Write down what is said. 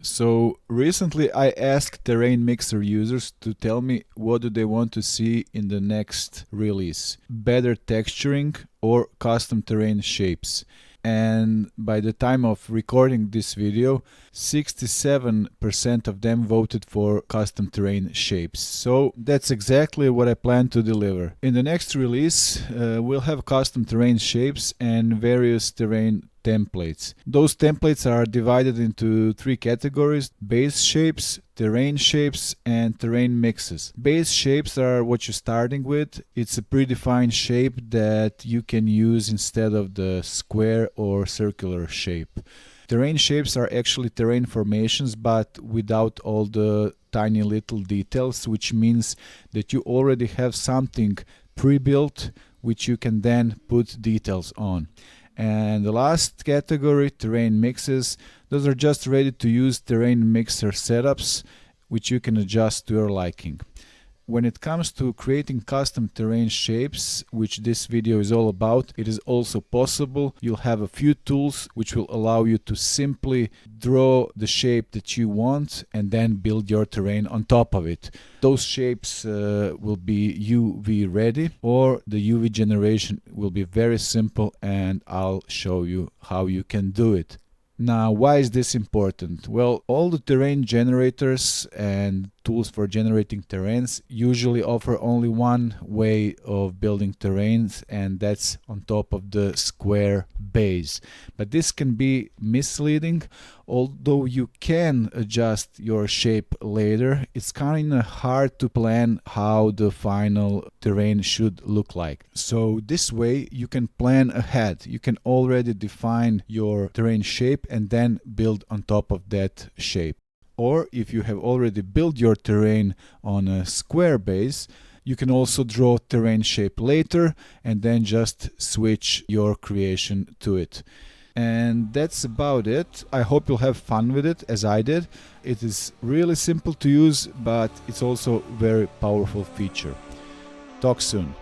So recently I asked Terrain Mixer users to tell me what do they want to see in the next release. Better texturing or custom terrain shapes. And by the time of recording this video, 67% of them voted for custom terrain shapes. So that's exactly what I plan to deliver. In the next release, we'll have custom terrain shapes and various terrain templates. Those templates are divided into three categories: base shapes, terrain shapes, and terrain mixes. Base shapes are what you're starting with. It's a predefined shape that you can use instead of the square or circular shape. Terrain shapes are actually terrain formations, but without all the tiny little details, which means that you already have something pre-built which you can then put details on. And the last category, terrain mixes, those are just ready to use terrain mixer setups which you can adjust to your liking. When it comes to creating custom terrain shapes, which this video is all about, it is also possible. You'll have a few tools which will allow you to simply draw the shape that you want and then build your terrain on top of it. Those shapes will be UV ready, or the UV generation will be very simple, and I'll show you how you can do it. Now, why is this important? Well, all the terrain generators and tools for generating terrains usually offer only one way of building terrains, and that's on top of the square base. But this can be misleading. Although you can adjust your shape later, it's kind of hard to plan how the final terrain should look like. So this way you can plan ahead. You can already define your terrain shape and then build on top of that shape. Or if you have already built your terrain on a square base, you can also draw terrain shape later and then just switch your creation to it. And that's about it. I hope you'll have fun with it as I did. It is really simple to use, but it's also a very powerful feature. Talk soon.